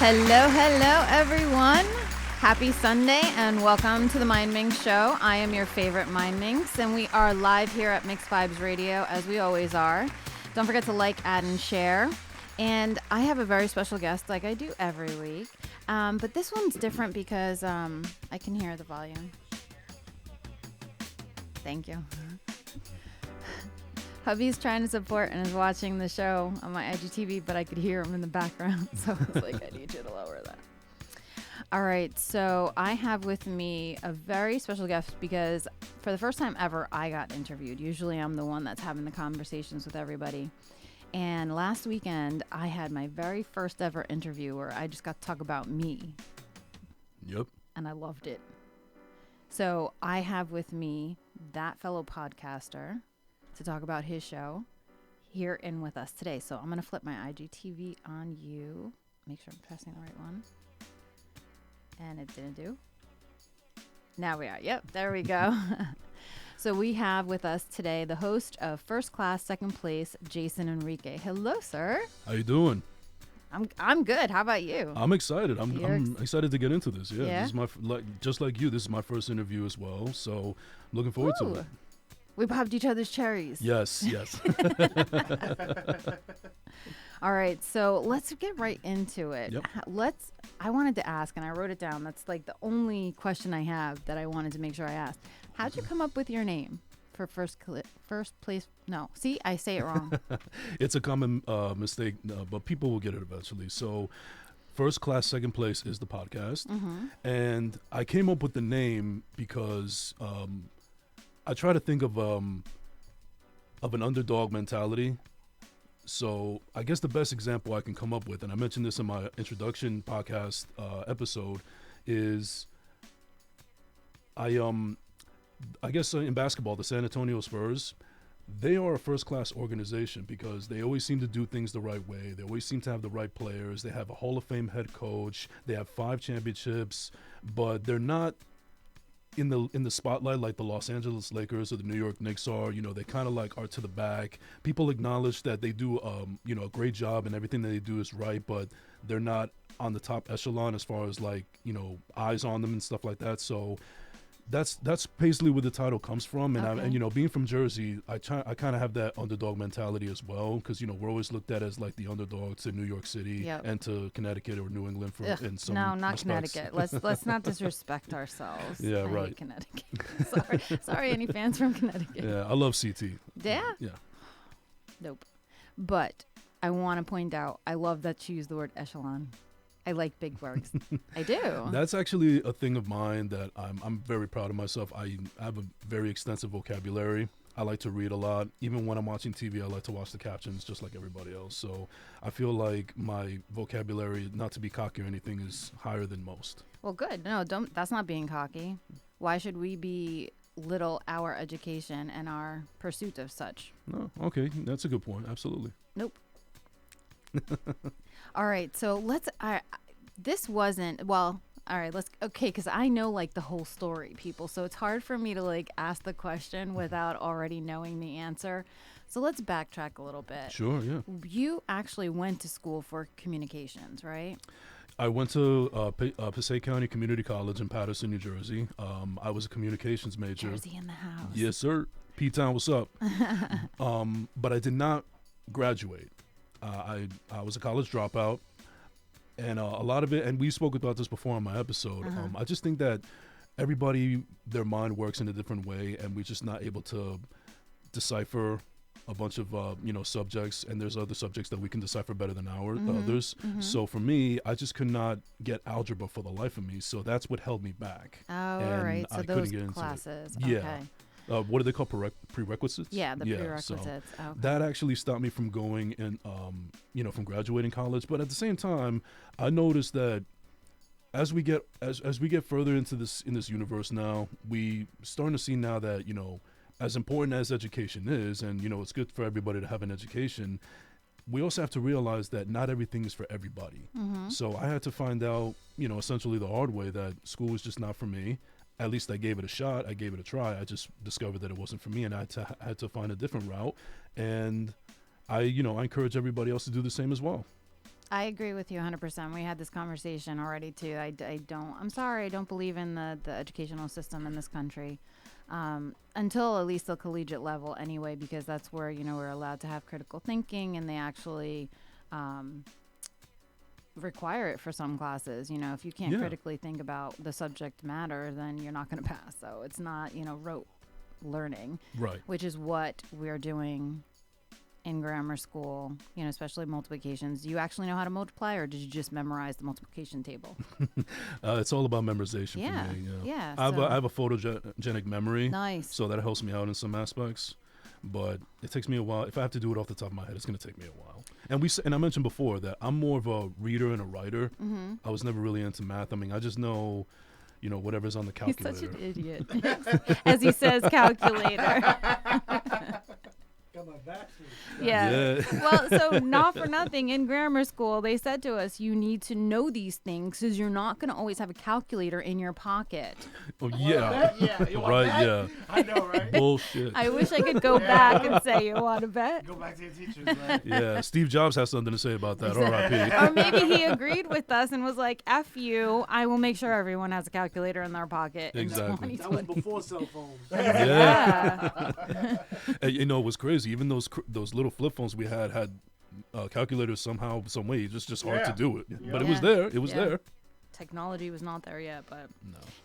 Hello, everyone. Happy Sunday, and welcome to the Mindminx show. I am your favorite Mindminx, and we are live here at Mix Vibes Radio, as we always are. Don't forget to like, add, and share. And I have a very special guest, like I do every week. But this one's different because I can hear the volume. Thank you. Hubby's trying to support and is watching the show on my IGTV, but I could hear him in the background. So I was like, I need you to lower that. All right. So I have with me a very special guest because for the first time ever, I got interviewed. Usually I'm the one that's having the conversations with everybody. And last weekend, I had my very first ever interview where I just got to talk about me. Yep. And I loved it. So I have with me that fellow podcaster to talk about his show here in with us today. So I'm going to flip my IGTV on you. Make sure I'm pressing the right one. And it didn't do. Now we are. Yep, there we go. So we have with us today the host of First Class, Second Place, Jason Enrique. Hello, sir. How you doing? I'm good. How about you? I'm excited. I'm excited to get into this. Yeah? This is my just like you. This is my first interview as well. So I'm looking forward to it. We popped each other's cherries. Yes. All right, so let's get right into it. Yep. I wanted to ask, and I wrote it down. That's like the only question I have that I wanted to make sure I asked. How'd you come up with your name for first place? No, see, I say it wrong. It's a common mistake, but people will get it eventually. So First Class, Second Place is the podcast. Mm-hmm. And I came up with the name because I try to think of an underdog mentality. So I guess the best example I can come up with, and I mentioned this in my introduction podcast episode, is I guess in basketball, the San Antonio Spurs, they are a first-class organization because they always seem to do things the right way. They always seem to have the right players. They have a Hall of Fame head coach. They have 5 championships, but they're not in the spotlight like the Los Angeles Lakers or the New York Knicks are. You know, they kind of like are to the back. People acknowledge that they do a great job and everything that they do is right, but they're not on the top echelon as far as like, eyes on them and stuff like that. So that's basically where the title comes from. And Okay. and being from Jersey, I kind of have that underdog mentality as well, because we're always looked at as like the underdog to New York City and to Connecticut or New England in some no, not respects. Connecticut. Let's not disrespect ourselves. Yeah, I right. hate Connecticut. Sorry, any fans from Connecticut. Yeah, I love CT. Yeah. Yeah. Nope. But I want to point out, I love that you use the word echelon. I like big words. I do. That's actually a thing of mine that I'm very proud of myself. I have a very extensive vocabulary. I like to read a lot. Even when I'm watching TV, I like to watch the captions just like everybody else. So I feel like my vocabulary, not to be cocky or anything, is higher than most. Well, good. No, don't. That's not being cocky. Why should we belittle our education and our pursuit of such? No, okay, that's a good point. Absolutely. Nope. All right, so this wasn't, well, all right, because I know like the whole story, people, so it's hard for me to like ask the question without already knowing the answer. So let's backtrack a little bit. Sure, yeah. You actually went to school for communications, right? I went to Passaic County Community College in Paterson, New Jersey. I was a communications major. Jersey in the house. Yes, sir. P-Town, what's up? But I did not graduate. I was a college dropout, and a lot of it, and we spoke about this before on my episode, I just think that everybody, their mind works in a different way, and we're just not able to decipher a bunch of subjects, and there's other subjects that we can decipher better than others. So for me, I just could not get algebra for the life of me. So that's what held me back. Oh, all right. So I those couldn't get into classes. it. Yeah. Okay. What do they call prerequisites? Yeah, the So prerequisites. Okay. that actually stopped me from going and from graduating college. But at the same time, I noticed that as we get further into this universe now, we starting to see now that as important as education is, and it's good for everybody to have an education, we also have to realize that not everything is for everybody. So I had to find out essentially the hard way that school was just not for me. At least I gave it a shot. I gave it a try. I just discovered that it wasn't for me, and I had to find a different route. And I encourage everybody else to do the same as well. I agree with you 100%. We had this conversation already too. I'm sorry, I don't believe in the educational system in this country until at least the collegiate level anyway, because that's where, we're allowed to have critical thinking, and they actually require it for some classes. If you can't critically think about the subject matter, then you're not going to pass. So it's not, rote learning, right? Which is what we're doing in grammar school, especially multiplications. Do you actually know how to multiply, or did you just memorize the multiplication table? It's all about memorization for me. Yeah. I have a photogenic memory. Nice. So that helps me out in some aspects. But it takes me a while. If I have to do it off the top of my head, it's going to take me a while. And I mentioned before that I'm more of a reader and a writer. I was never really into math. I mean, I just know, whatever's on the calculator. He's such an idiot. As he says, calculator. Yeah. Well, so not for nothing, in grammar school, they said to us, you need to know these things because you're not going to always have a calculator in your pocket. Oh, yeah. Right, yeah. I know, right? Bullshit. I wish I could go back and say, you want to bet? Go back to your teachers, right? Yeah, Steve Jobs has something to say about that. Exactly. R.I.P. Or maybe he agreed with us and was like, F you, I will make sure everyone has a calculator in their pocket. Exactly. That was before cell phones. Yeah. And, it was crazy. Even those little flip phones we had calculators somehow, some way. It's just hard to do it. But it was there. It was there. Technology was not there yet, but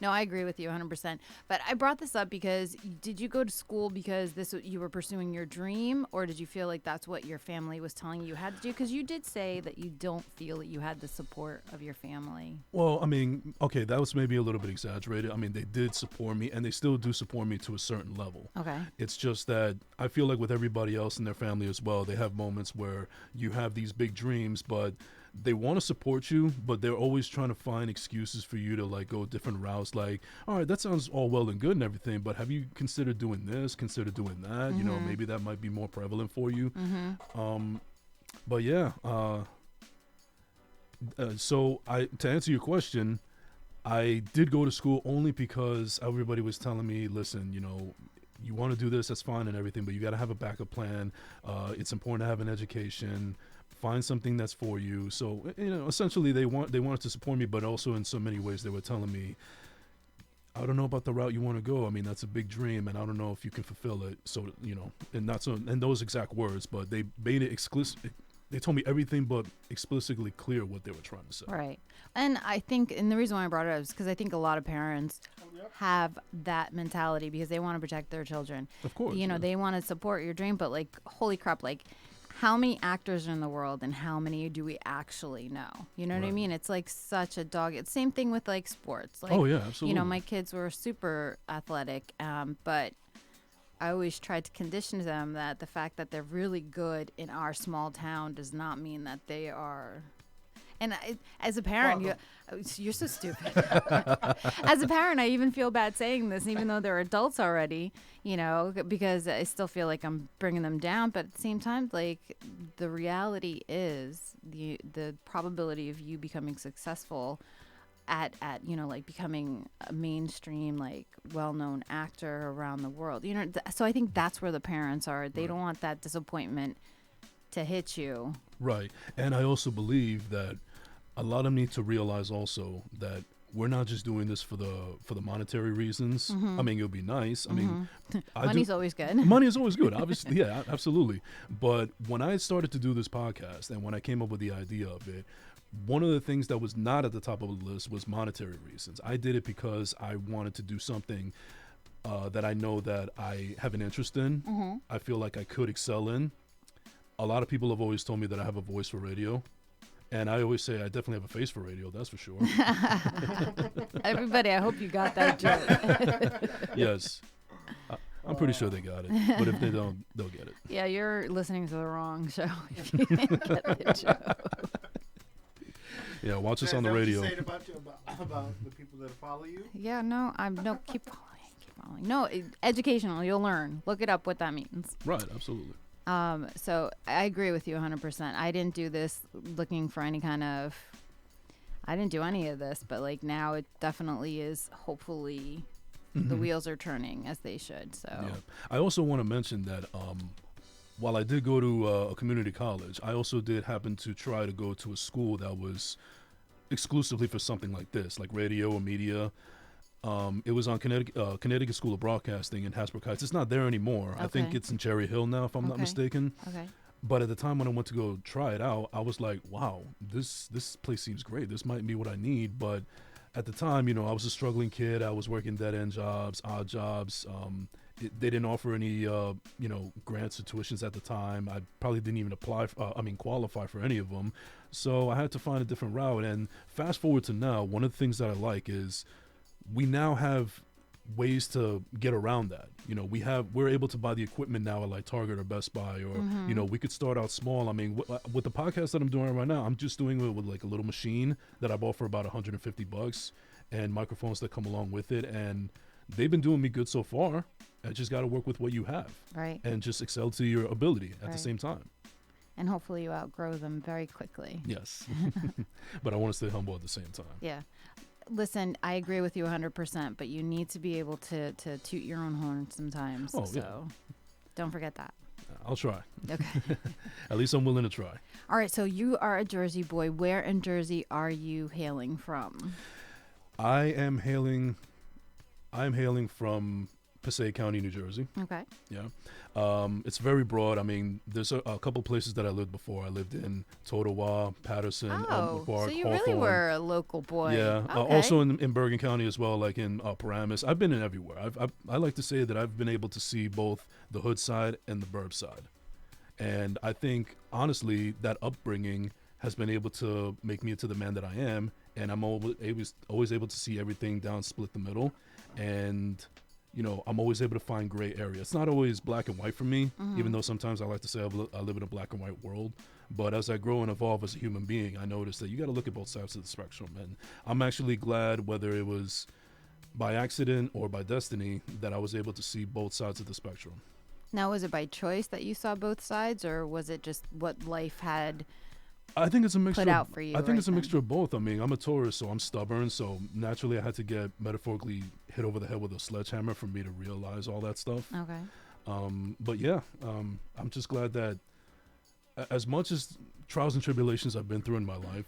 no, I agree with you 100%. But I brought this up because did you go to school because you were pursuing your dream, or did you feel like that's what your family was telling you had to do? Because you did say that you don't feel that you had the support of your family. Well, I mean, okay, that was maybe a little bit exaggerated. I mean, they did support me, and they still do support me to a certain level. Okay. It's just that I feel like with everybody else in their family as well, they have moments where you have these big dreams, but they want to support you, but they're always trying to find excuses for you to like go different routes. Like, all right, that sounds all well and good and everything, but have you considered doing this, considered doing that? Maybe that might be more prevalent for you. But yeah, so to answer your question, I did go to school only because everybody was telling me, listen, you want to do this, that's fine and everything, but you got to have a backup plan. It's important to have an education. Find something that's for you. So, essentially they wanted to support me, but also in so many ways they were telling me, I don't know about the route you want to go. I mean, that's a big dream, and I don't know if you can fulfill it. So, and not so in those exact words, but they made it explicit. They told me everything but explicitly clear what they were trying to say. Right. And I think, and the reason why I brought it up is because I think a lot of parents have that mentality because they want to protect their children. Of course. They want to support your dream, but like, holy crap, like, how many actors are in the world and how many do we actually know? You know what I mean? It's like such a dog. It's same thing with like sports. Like, oh yeah, absolutely. My kids were super athletic, but I always tried to condition them that the fact that they're really good in our small town does not mean that they are. And as a parent, you're so stupid. As a parent, I even feel bad saying this, even though they're adults already, because I still feel like I'm bringing them down. But at the same time, like, the reality is the probability of you becoming successful at like becoming a mainstream, like, well-known actor around the world. So I think that's where the parents are. They don't want that disappointment to hit you. Right. And I also believe that a lot of them need to realize also that we're not just doing this for the monetary reasons. I mean, it'll be nice. I mean, money's always good. Money is always good, obviously. Yeah, absolutely. But when I started to do this podcast and when I came up with the idea of it, one of the things that was not at the top of the list was monetary reasons. I did it because I wanted to do something that I know that I have an interest in. Mm-hmm. I feel like I could excel in. A lot of people have always told me that I have a voice for radio. And I always say I definitely have a face for radio, that's for sure. Everybody, I hope you got that joke. Yes. I'm pretty sure they got it. But if they don't, they'll get it. Yeah, you're listening to the wrong show if you didn't get the joke. Yeah, watch us Is on the that what you radio. said about the people that follow you? Yeah, no, keep following. No, educational, you'll learn. Look it up what that means. Right, absolutely. So I agree with you 100%. I didn't do this looking for any kind of, I didn't do any of this, but like now it definitely is, hopefully the wheels are turning as they should. So Yeah. I also want to mention that while I did go to a community college, I also did happen to try to go to a school that was exclusively for something like this, like radio or media. It was on Connecticut School of Broadcasting in Hasbrook Heights. It's not there anymore. I think Okay. it's in Cherry Hill now, if I'm not Okay. mistaken. okay. But at the time when I went to go try it out, I was like, wow, this place seems great. This might be what I need. But at the time, you know, I was a struggling kid. I was working dead-end jobs, odd jobs. They didn't offer any, you know, grants or tuitions at the time. I probably didn't even qualify for any of them. So I had to find a different route. And fast forward to now, one of the things that I like is we now have ways to get around that. You know, we're able to buy the equipment now at like Target or Best Buy, or you know, we could start out small. I mean, with the podcast that I'm doing right now, I'm just doing it with like a little machine that I bought for about $150 and microphones that come along with it, and they've been doing me good so far. I just got to work with what you have, Right. and just excel to your ability at the Right. same time. And hopefully you outgrow them very quickly. Yes. But I want to stay humble at the same time. Yeah. Listen, I agree with you 100%, but you need to be able to toot your own horn sometimes. Oh, so yeah. don't forget that. I'll try. Okay. At least I'm willing to try. All right. So you are a Jersey boy. Where in Jersey are you hailing from? I'm hailing from Passaic County, New Jersey. Okay. Yeah. It's very broad. I mean, there's a couple places that I lived before. I lived in Totowa, Patterson, Oh, Park, so you Hawthorne. really were a local boy. Yeah. Okay. Also in Bergen County as well, like in Paramus. I've been in everywhere. I like to say that I've been able to see both the hood side and the burb side. And I think, honestly, that upbringing has been able to make me into the man that I am. And I'm always able to see everything down, split the middle. And you know, I'm always able to find gray area. It's not always black and white for me, even though sometimes I like to say I live in a black and white world. But as I grow and evolve as a human being, I notice that you got to look at both sides of the spectrum. And I'm actually glad, whether it was by accident or by destiny, that I was able to see both sides of the spectrum. Now, was it by choice that you saw both sides, or was it just what life had? I think it's a mixture. Put out for you I think right it's a then. mixture of both. I mean, I'm a Taurus, so I'm stubborn. So naturally, I had to get metaphorically hit over the head with a sledgehammer for me to realize all that stuff. Okay. But yeah, I'm just glad that as much as trials and tribulations I've been through in my life,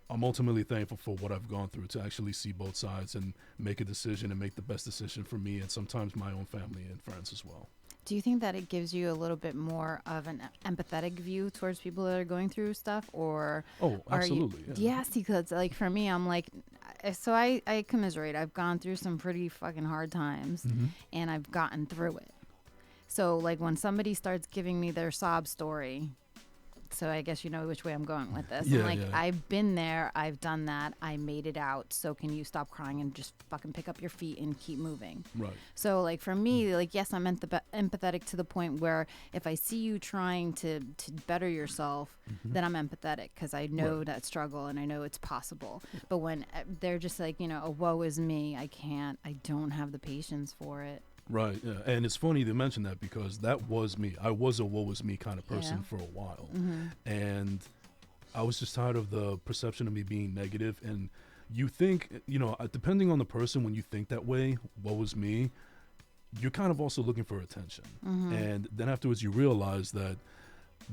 I'm ultimately thankful for what I've gone through to actually see both sides and make a decision and make the best decision for me and sometimes my own family and friends as well. Do you think that it gives you a little bit more of an empathetic view towards people that are going through stuff, or Oh, are you? absolutely. Yeah, see, because like for me, I'm like, so I commiserate. I've gone through some pretty fucking hard times, and I've gotten through it. So like when somebody starts giving me their sob story, so I guess you know which way I'm going with this. Yeah, I'm like, yeah. I've been there, I've done that, I made it out. So can you stop crying and just fucking pick up your feet and keep moving? Right. So like for me, like, yes, I'm empathetic to the point where if I see you trying to better yourself, then I'm empathetic because I know Right. that struggle and I know it's possible. But when they're just like, you know, a woe is me, I don't have the patience for it. Right. Yeah. And it's funny to mention that because that was me. I was a woe is me kind of person Yeah. for a while. And I was just tired of the perception of me being negative. And you think, you know, depending on the person, when you think that way, woe is me, you're kind of also looking for attention. And then afterwards you realize that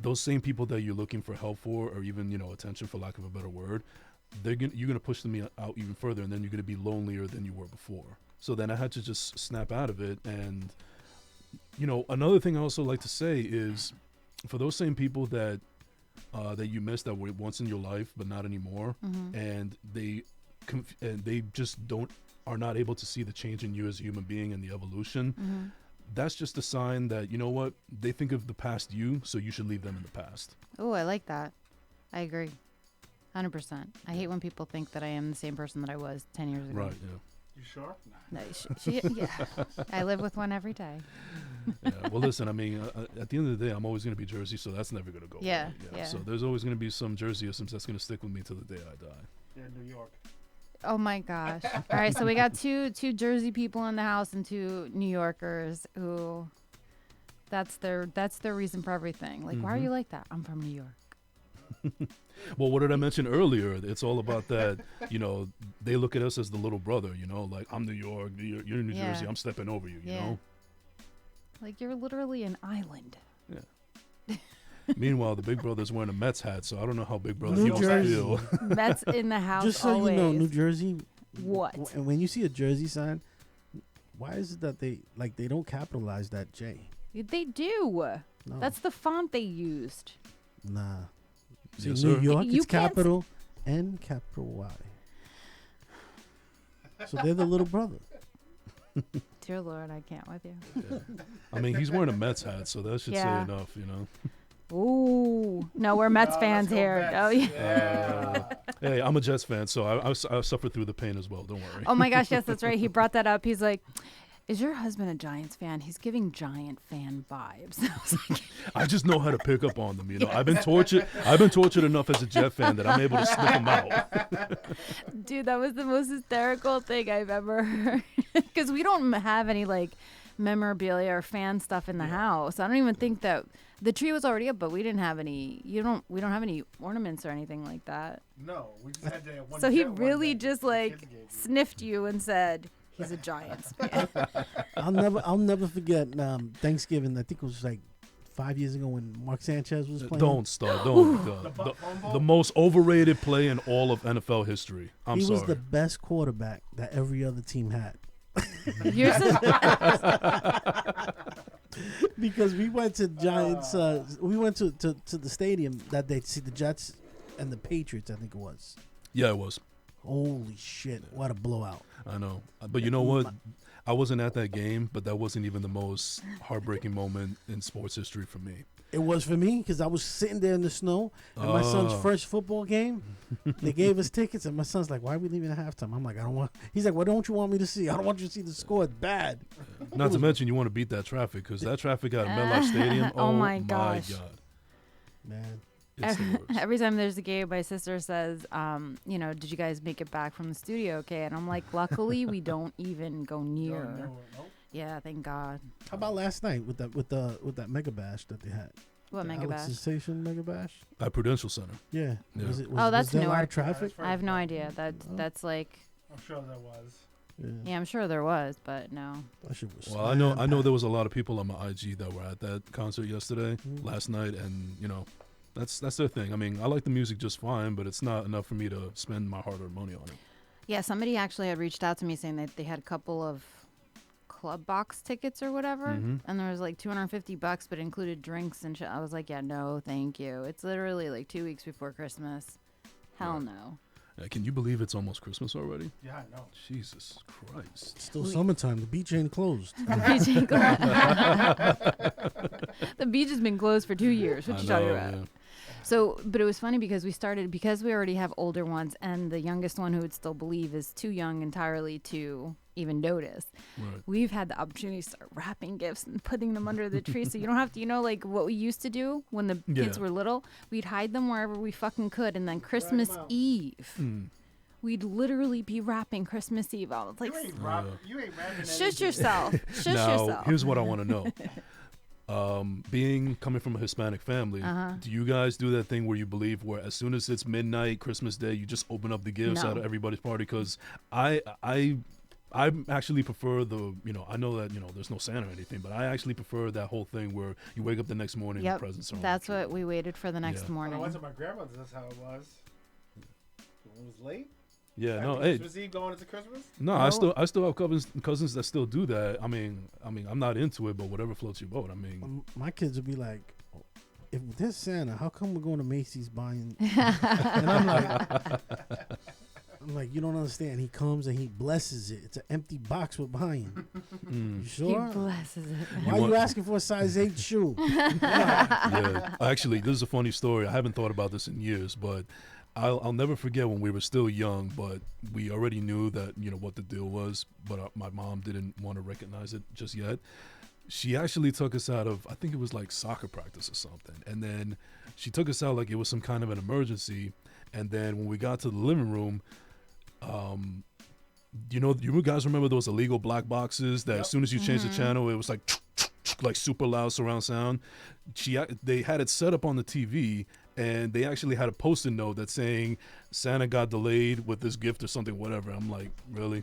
those same people that you're looking for help for, or even, you know, attention for lack of a better word, you're going to push them out even further, and then you're going to be lonelier than you were before. So then I had to just snap out of it. And, you know, another thing I also like to say is for those same people that you missed that were once in your life but not anymore, and they just don't are not able to see the change in you as a human being and the evolution, that's just a sign that, you know what, they think of the past you, so you should leave them in the past. Oh, I like that. I agree. 100%. I hate when people think that I am the same person that I was 10 years ago. Right, yeah. You sure? No, yeah. I live with one every day. Yeah. Well, listen, I mean, at the end of the day, I'm always going to be Jersey, so that's never going to go Yeah, away. yeah. So there's always going to be some Jerseyisms that's going to stick with me till the day I die. Yeah, New York. Oh my gosh. All right, so we got two Jersey people in the house and 2 New Yorkers who that's their reason for everything. Like, why are you like that? I'm from New York. Well, what did I mention earlier? It's all about that, you know, they look at us as the little brother, you know, like, I'm New York, you're New Yeah. Jersey, I'm stepping over you, you Yeah. know? Like, you're literally an island. Yeah. Meanwhile, the big brother's wearing a Mets hat, so I don't know how big brother New he must Jersey. feel. Mets in the house Just so always. you know, New Jersey. What? And when you see a Jersey sign, why is it that they don't capitalize that J? They do. No. That's the font they used. Nah. See, Yes, New sir. York, You it's can't capital N, capital Y. So they're the little brother. Dear Lord, I can't with you. Yeah. I mean, he's wearing a Mets hat, so that should Yeah. say enough, you know? Ooh. No, we're Mets No, fans let's go here. Mets. Oh, yeah. Yeah. Hey, I'm a Jets fan, so I suffered through the pain as well. Don't worry. Oh my gosh, yes, that's right. He brought that up. He's like, is your husband a Giants fan? He's giving Giant fan vibes. I was like, I just know how to pick up on them. You know, I've been tortured enough as a Jet fan that I'm able to sniff them out. dude, that was the most hysterical thing I've ever heard. Because we don't have any like memorabilia or fan stuff in the house. I don't even think that the tree was already up, but we didn't have any. We don't have any ornaments or anything like that. No, we just had that one. So he jet one really that just the like kids gave you. sniffed you and said he's a Giants fan. I'll never forget Thanksgiving. I think it was like 5 years ago when Mark Sanchez was playing. Don't start. Don't. The butt fumble? The most overrated play in all of NFL history. I'm he sorry. was the best quarterback that every other team had. Yours is Because we went to Giants. We went to the stadium that day to see the Jets and the Patriots. I think it was. Yeah, it was. Holy shit! What a blowout! I know. But you know what? I wasn't at that game, but that wasn't even the most heartbreaking moment in sports history for me. It was for me because I was sitting there in the snow, and my son's first football game. They gave us tickets, and my son's like, "Why are we leaving at halftime?" I'm like, "I don't want." He's like, "What don't you want me to see? I don't want you to see the score. It's bad." Not to mention, you want to beat that traffic because that traffic at MetLife Stadium. Oh my gosh. God. Man, It's the worst. Every time there's a game, my sister says, you know, did you guys make it back from the studio okay? And I'm like, luckily, we don't even go near. No. Yeah, thank God. how about last night with that mega bash that they had? What The mega Alex bash? Sensation mega bash. At Prudential Center. Yeah. Yeah. Was Oh, that's was there a lot newer. of traffic. I have no idea. That's like, I'm sure that was. yeah, I'm sure there was, but no. That shit was. Well, I know there was a lot of people on my IG that were at that concert yesterday, Mm-hmm. last night, and you know, that's their thing. I mean, I like the music just fine, but it's not enough for me to spend my hard-earned money on it. Yeah, somebody actually had reached out to me saying that they had a couple of club box tickets or whatever, Mhm. and there was like $250, but it included drinks and shit. I was like, yeah, no, thank you. It's literally like 2 weeks before Christmas. Hell Right. no. Can you believe it's almost Christmas already? Yeah, I know. Jesus Christ! Still summertime. The beach ain't closed. The beach ain't The beach has been closed for 2 years. What I you talking know, about? yeah. So, but it was funny because we already have older ones, and the youngest one who would still believe is too young entirely to even notice. Right. We've had the opportunity to start wrapping gifts and putting them under the tree, so you don't have to, you know, like what we used to do when the kids Yeah. were little. We'd hide them wherever we fucking could, and then Christmas out. Eve, Hmm. we'd literally be wrapping Christmas Eve. I was like, You ain't rapping. shush yourself, shush Now, yourself. here's what I want to know. Coming from a Hispanic family, do you guys do that thing where you believe where as soon as it's midnight, Christmas Day, you just open up the gifts No. out of everybody's party? Because I actually prefer I know that, there's no Santa or anything, but I actually prefer that whole thing where you wake up the next morning and Yep, the presents are on that's the tree. what we waited for the next Yeah. When I morning. went to my grandmother's, that's how it was. When it was late. Yeah, no, After hey, Christmas Eve going into Christmas. no, I still have cousins that still do that. I mean, I'm not into it, but whatever floats your boat. I mean, My kids would be like, if there's Santa, how come we're going to Macy's buying? And I'm I'm like, you don't understand. He comes and he blesses it. It's an empty box with behind. You He sure? blesses it. Why are you asking for a size 8 shoe? Yeah. Actually, this is a funny story. I haven't thought about this in years, but I'll never forget when we were still young, but we already knew that, what the deal was, but my mom didn't want to recognize it just yet. She actually took us out of, I think it was like soccer practice or something. And then she took us out like it was some kind of an emergency. And then when we got to the living room, you guys remember those illegal black boxes that as soon as you changed the channel, it was like super loud surround sound. They had it set up on the TV, and they actually had a post-it note that's saying Santa got delayed with this gift or something, whatever. I'm like, really?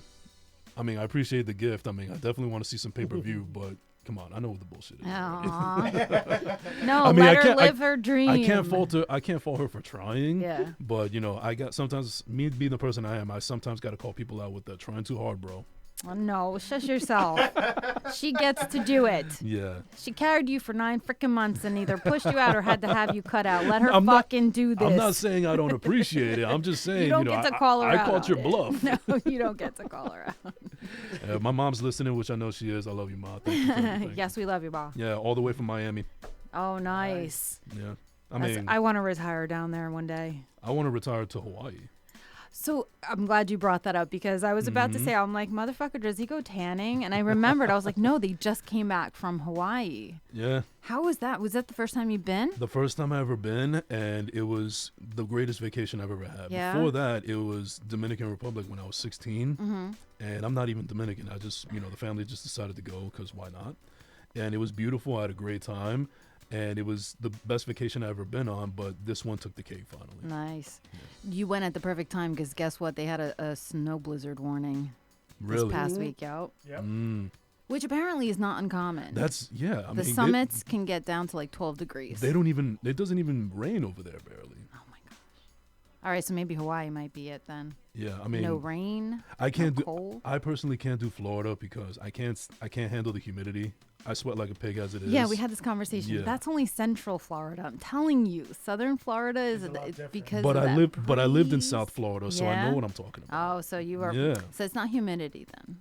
I mean, I appreciate the gift. I mean, I definitely want to see some pay-per-view, but come on, I know what the bullshit is. No, I mean, let her live her dream. I can't fault her for trying. Yeah. But I got sometimes, me being the person I am, I sometimes got to call people out with that trying too hard, bro. Oh, no, shush yourself. She gets to do it. Yeah. She carried you for 9 freaking months and either pushed you out or had to have you cut out. Let her do this. I'm not saying I don't appreciate it. I'm just saying, you don't get to call her out. I called your bluff. No, you don't get to call her out. My mom's listening, which I know she is. I love you, Ma. Thank you for everything. Yes, we love you, Ma. Yeah, all the way from Miami. Oh, nice. Yeah. I want to retire down there one day. I want to retire to Hawaii. So I'm glad you brought that up because I was about to say, I'm like, motherfucker, does he go tanning? And I remembered, I was like, no, they just came back from Hawaii. Yeah. How was that? Was that the first time you've been? The first time I ever been, and it was the greatest vacation I've ever had. Yeah. Before that, it was Dominican Republic when I was 16. And I'm not even Dominican. I just, the family just decided to go because why not? And it was beautiful. I had a great time. And it was the best vacation I've ever been on, but this one took the cake finally. Nice. Yeah. You went at the perfect time because guess what? They had a snow blizzard warning this past week out. Yep. Which apparently is not uncommon. The summits can get down to like 12 degrees. It doesn't even rain over there barely. Oh my gosh. All right, so maybe Hawaii might be it then. Yeah, I mean, no rain. I can't do. Cold. I personally can't do Florida because I can't handle the humidity. I sweat like a pig as it is. Yeah, we had this conversation. Yeah. That's only Central Florida. I'm telling you, Southern Florida is because. But I lived in South Florida, so I know what I'm talking about. Oh, so you are. Yeah. So it's not humidity then.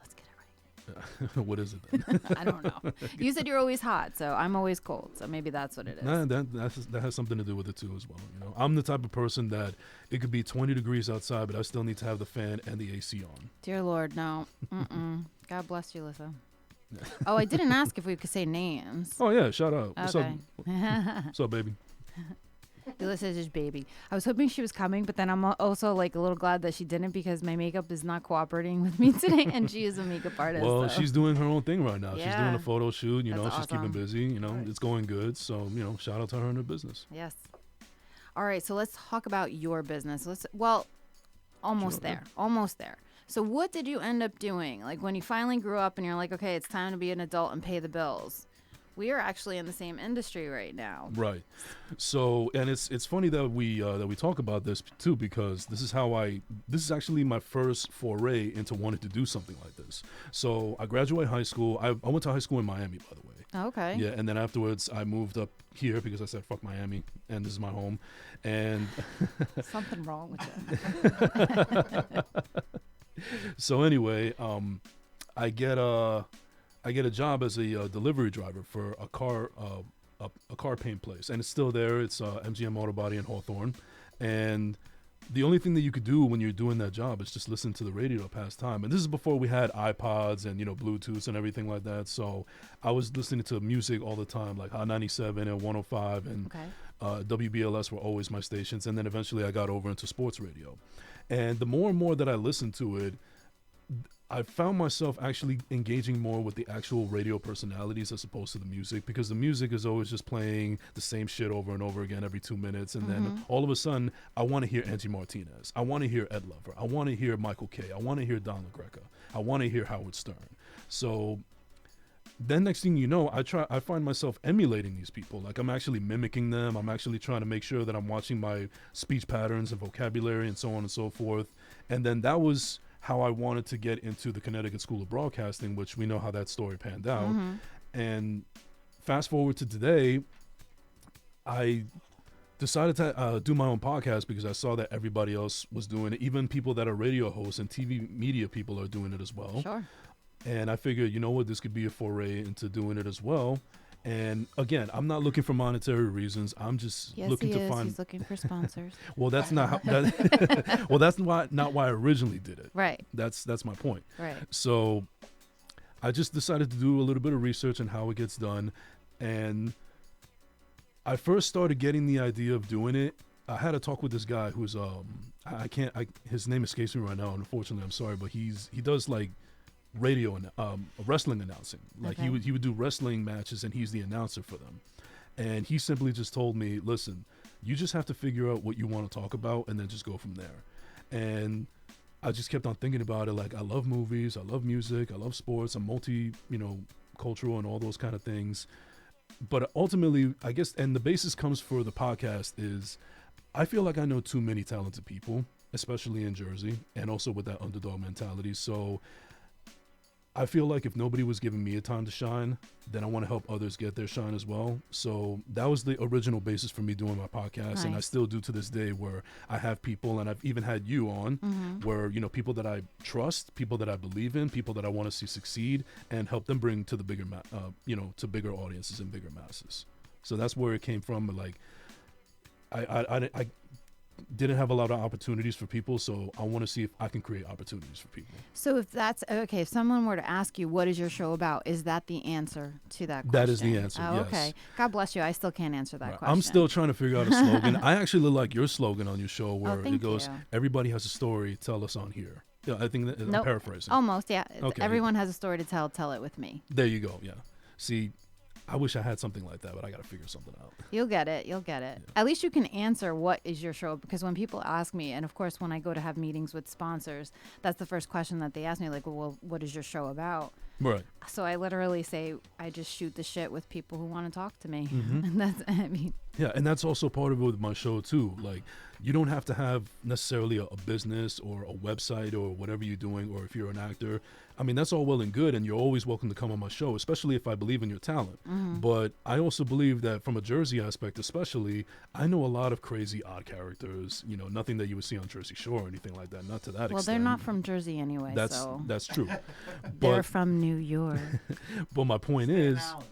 Let's get it right. What is it then? I don't know. You said you're always hot, so I'm always cold. So maybe that's what it is. Nah, that has something to do with it too as well. I'm the type of person that it could be 20 degrees outside, but I still need to have the fan and the AC on. Dear Lord, no. God bless you, Lisa. Oh, I didn't ask if we could say names. Oh yeah, shout out. What's okay. up? What's up, baby? Ulysses is baby. I was hoping she was coming, but then I'm also like a little glad that she didn't because my makeup is not cooperating with me today, and she is a makeup artist. Well, she's doing her own thing right now. Yeah. She's doing a photo shoot. She's awesome. keeping busy. It's going good. So shout out to her and her business. Yes. All right, so let's talk about your business. Almost there. So what did you end up doing? Like when you finally grew up and you're like, okay, it's time to be an adult and pay the bills. We are actually in the same industry right now. Right. So, and it's funny that we talk about this too, because this is actually my first foray into wanting to do something like this. So I graduated high school. I went to high school in Miami, by the way. Okay. Yeah, and then afterwards I moved up here because I said fuck Miami and this is my home. And something wrong with you. So anyway, I get a job as a delivery driver for a car paint place, and it's still there. It's MGM Auto Body in Hawthorne, and the only thing that you could do when you're doing that job is just listen to the radio to pass time. And this is before we had iPods and Bluetooth and everything like that. So I was listening to music all the time, like Hot 97 and 105 and WBLS were always my stations. And then eventually I got over into sports radio. And the more and more that I listened to it, I found myself actually engaging more with the actual radio personalities as opposed to the music, because the music is always just playing the same shit over and over again every 2 minutes. And then all of a sudden, I want to hear Angie Martinez. I want to hear Ed Lover. I want to hear Michael Kay. I want to hear Don LaGreca. I want to hear Howard Stern. So then next thing you know, I find myself emulating these people. Like I'm actually mimicking them. I'm actually trying to make sure that I'm watching my speech patterns and vocabulary and so on and so forth. And then that was how I wanted to get into the Connecticut School of Broadcasting, which we know how that story panned out. And fast forward to today, I decided to do my own podcast because I saw that everybody else was doing it. Even people that are radio hosts and TV media people are doing it as well. Sure. And I figured, you know what, this could be a foray into doing it as well. And again, I'm not looking for monetary reasons. I'm just looking to find. He's looking for sponsors. Well, that's not how. Well, that's not why I originally did it. Right. That's my point. Right. So, I just decided to do a little bit of research on how it gets done, and I first started getting the idea of doing it. I had a talk with this guy who's his name escapes me right now. Unfortunately, I'm sorry, but he does like radio and wrestling announcing. Like Okay. he would do wrestling matches and he's the announcer for them. And he simply just told me, listen, you just have to figure out what you want to talk about and then just go from there. And I just kept on thinking about it. Like, I love movies, I love music, I love sports, I'm cultural and all those kind of things. But ultimately, I guess, and the basis comes for the podcast is I feel like I know too many talented people, especially in Jersey, and also with that underdog mentality. So I feel like if nobody was giving me a time to shine, then I want to help others get their shine as well. So that was the original basis for me doing my podcast. And I Nice. still do to this day, where I have people, and I've even had you on, where, people that I trust, people that I believe in, people that I want to see succeed, and help them bring to the bigger, to bigger audiences and bigger masses. So that's where it came from. Like, I didn't have a lot of opportunities for people, so I want to see if I can create opportunities for people. So if that's okay, if someone were to ask you, what is your show about? Is that the answer to that question? That is the answer, Oh, yes. okay. God bless you. I still can't answer that Right. question. I'm still trying to figure out a slogan. I actually like your slogan on your show where thank it goes, you. everybody has a story, tell us on here. Yeah, I think that, I'm Nope. paraphrasing. Almost, yeah. Okay. Everyone has a story to tell. Tell it with me. There you go, yeah. See, I wish I had something like that, but I got to figure something out. You'll get it. You'll get it. At least you can answer what is your show, because when people ask me, and of course when I go to have meetings with sponsors, that's the first question that they ask me, like, well, what is your show about? Right. So I literally say I just shoot the shit with people who want to talk to me. Mhm. And that's, I mean, Yeah, and that's also part of it with my show too. Like, you don't have to have necessarily a business or a website or whatever you're doing, or if you're an actor. I mean, that's all well and good, and you're always welcome to come on my show, especially if I believe in your talent. But I also believe that from a Jersey aspect especially, I know a lot of crazy odd characters, nothing that you would see on Jersey Shore or anything like that, not to that extent. well, they're not from Jersey anyway, so That's true. they're But, from New York. but my point is, Allen.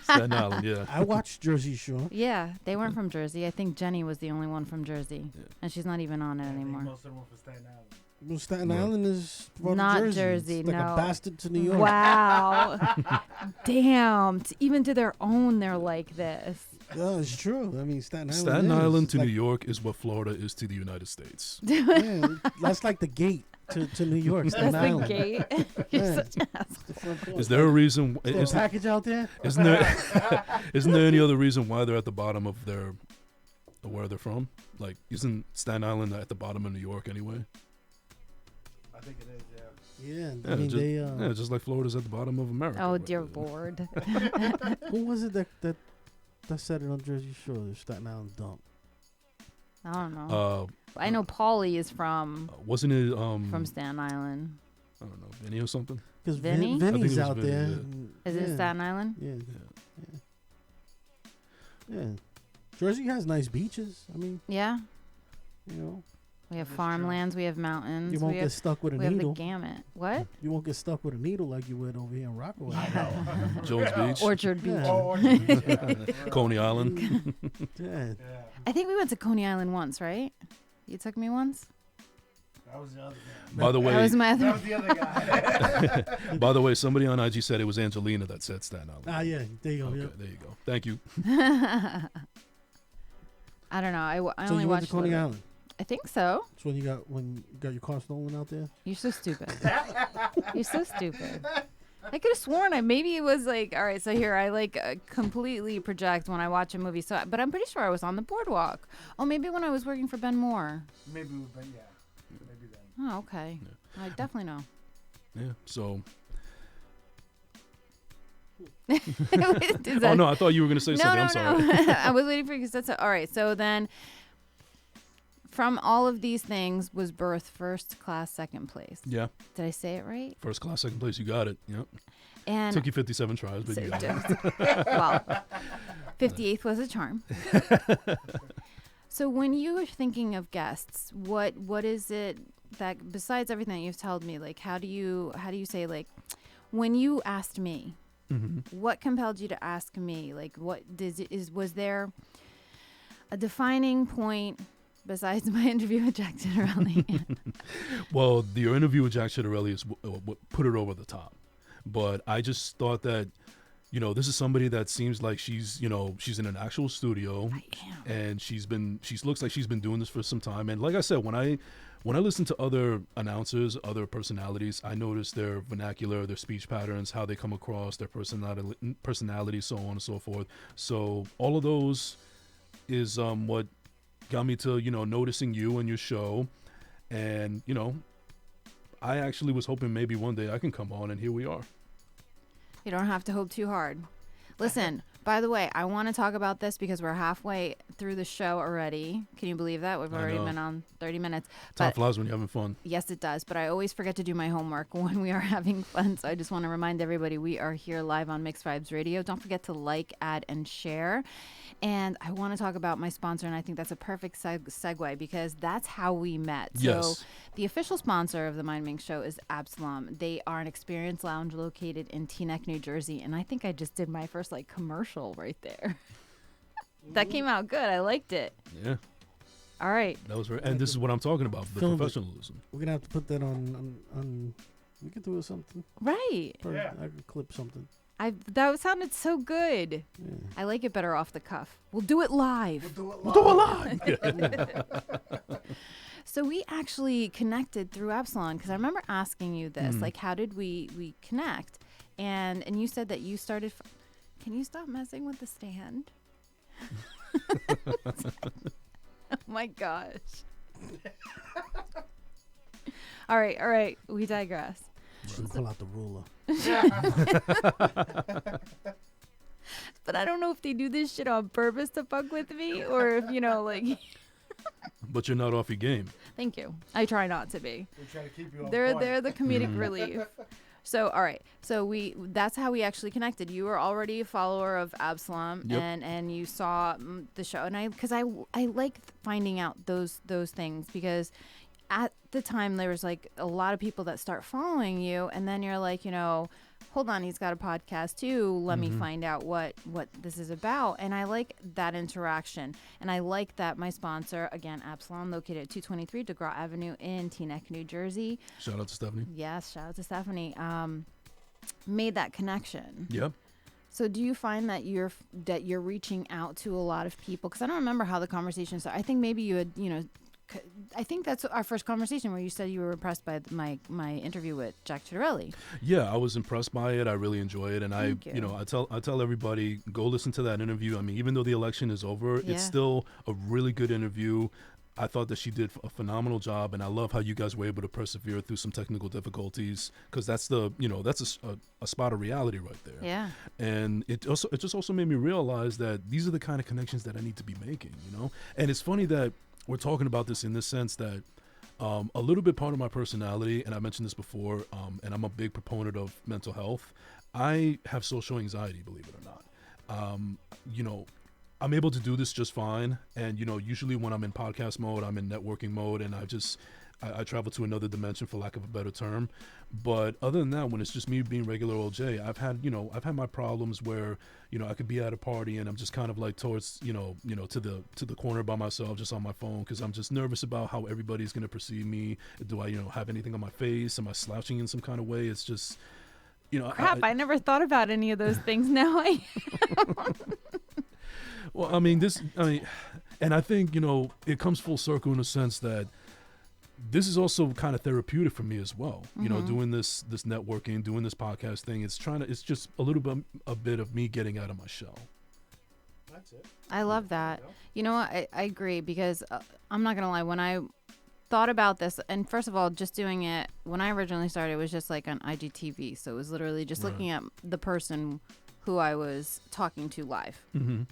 Staten Island, yeah. I watched Jersey Shore. Yeah, they weren't from Jersey. I think Jenny was the only one from Jersey, Yeah. and she's not even on it I think anymore. most of them were from Staten Island. Well, Staten Right. Island is part Not of Jersey. Jersey, It's like no. a bastard to New York. Wow. Damn. Even to their own, they're like this. Yeah, it's true. I mean, Staten Island. Staten is. Island to Like, New York is what Florida is to the United States. Yeah, that's like the gate to New York. Staten That's the Island. gate. You're Yeah. such an asshole. The front door. Is there a reason? Little package out there? Isn't there any other reason why they're at the bottom of where they're from? Like, isn't Staten Island at the bottom of New York anyway? I think it is, yeah. Yeah, Yeah, I mean just, they. yeah, just like Florida's at the bottom of America. Oh, right dear there. Lord. Who was it that said it on Jersey Shore? The Staten Island dump. I don't know. I know Paulie is from Wasn't it Staten Island. I don't know, Vinny or something? Because Vinny? I think it Vinny's was out Vinny, there. yeah. and- Is it yeah, Staten Island? Yeah, yeah. Jersey has nice beaches. I mean, Yeah. you know, We have That's true. farmlands. We have mountains. you won't we get have, stuck with a we have the needle. gamut. What? You won't get stuck with a needle like you would over here in Rockaway. Jones Beach, Orchard Beach. Yeah. Oh, yeah. Coney Island. Yeah. Yeah. I think we went to Coney Island once, right? You took me once? That was the other guy. By the That way, was my That other. was the other guy. by the way, somebody on IG said it was Angelina that said Staten Island. Ah, yeah. There you go. Okay, Yeah. there you go. Thank you. I don't know. I So only you went watched to Coney Little- Island. I think so. That's when you got your car stolen out there. You're so stupid. You're so stupid. I could have sworn maybe it was like, all right, so here I completely project when I watch a movie. So, but I'm pretty sure I was on the boardwalk. Oh, maybe when I was working for Ben Moore. Maybe we've been, yeah. Maybe then. Oh, okay. I definitely know. Yeah. So. Is Oh that- no, I thought you were gonna say something. I'm sorry. No. I was waiting for you because that's all right. So then, from all of these things, was birth first class, second place. Yeah. Did I say it right? First class, second place. You got it. Yep. And Took you 57 tries, but so you got it. well, 58th was a charm. So when you are thinking of guests, what is it that, besides everything that you've told me, like how do you say, like, when you asked me, what compelled you to ask me? Like, was there a defining point besides my interview with Jack Citarelli? Well, your interview with Jack Citarelli is what put it over the top. But I just thought that, this is somebody that seems like she's in an actual studio, and she looks like she's been doing this for some time. And like I said, when I listen to other announcers, other personalities, I notice their vernacular, their speech patterns, how they come across, their personality, so on and so forth. So all of those is what got me to, noticing you and your show. And, I actually was hoping maybe one day I can come on, and here we are. You don't have to hope too hard. Listen, by the way, I want to talk about this because we're halfway through the show already. Can you believe that? We've already been on 30 minutes. Time flies when you're having fun. Yes, it does. But I always forget to do my homework when we are having fun. So I just want to remind everybody we are here live on Mixed Vibes Radio. Don't forget to like, add, and share. And I want to talk about my sponsor, and I think that's a perfect segue because that's how we met. Yes. So the official sponsor of the Mindminx show is Absalom. They are an experience lounge located in Teaneck, New Jersey. And I think I just did my first commercial right there. That came out good. I liked it. Yeah. All right. That was right. And this is what I'm talking about, the professionalism. We're going to have to put that on we could do something. Right. Yeah. I could clip something. That sounded so good. Yeah. I like it better off the cuff. We'll do it live. We'll do it live. So we actually connected through Absalom because I remember asking you this, like, how did we connect? And you said that you started. Can you stop messing with the stand? Oh my gosh. All right. We digress. Should pull out the ruler. But I don't know if they do this shit on purpose to fuck with me or if, But you're not off your game. Thank you. I try not to be. We try to keep you on They're point. the comedic relief. So, all right. So that's how we actually connected. You were already a follower of Absalom, Yep. and you saw the show, and because I like finding out those things because at the time there was a lot of people that start following you, and then you're like, hold on, he's got a podcast too. Let me find out what this is about. And I like that interaction. And I like that my sponsor, again, Absalom, located at 223 DeGraw Avenue in Teaneck, New Jersey. Shout out to Stephanie. Yes, shout out to Stephanie. Made that connection. Yep. So do you find that you're reaching out to a lot of people? Because I don't remember how the conversation started. I think maybe you had, I think that's our first conversation where you said you were impressed by my interview with Jack Citarelli. Yeah, I was impressed by it. I really enjoy it, and Thank you. I tell everybody, go listen to that interview. I mean, even though the election is over, Yeah. it's still a really good interview. I thought that she did a phenomenal job, and I love how you guys were able to persevere through some technical difficulties because that's a spot of reality right there. Yeah. And it just also made me realize that these are the kind of connections that I need to be making, And it's funny that we're talking about this in the sense that a little bit part of my personality, and I mentioned this before, and I'm a big proponent of mental health. I have social anxiety, believe it or not. I'm able to do this just fine. And, usually when I'm in podcast mode, I'm in networking mode, and I travel to another dimension, for lack of a better term. But other than that, when it's just me being regular old Jay, I've had my problems where, I could be at a party and I'm just kind of towards, to the corner by myself, just on my phone, because I'm just nervous about how everybody's going to perceive me. Do I, have anything on my face? Am I slouching in some kind of way? It's just, Crap, I never thought about any of those things. Now I. Well, and I think, it comes full circle in a sense that this is also kind of therapeutic for me as well. Doing this networking, doing this podcast thing. It's just a bit of me getting out of my shell. That's it. I love that. You know what? I agree because I'm not going to lie. When I thought about this, and first of all, just doing it, when I originally started, it was just on IGTV. So it was literally just looking at the person who I was talking to live. Mm-hmm.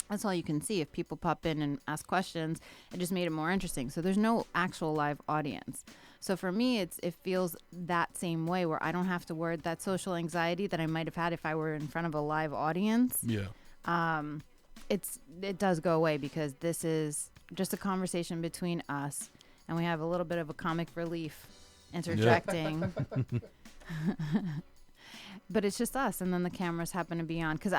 That's all you can see. If people pop in and ask questions, it just made it more interesting. So there's no actual live audience. So for me, it feels that same way where I don't have to worry that social anxiety that I might have had if I were in front of a live audience. Yeah. it does go away because this is just a conversation between us, and we have a little bit of a comic relief interjecting. But it's just us, and then the cameras happen to be on. Because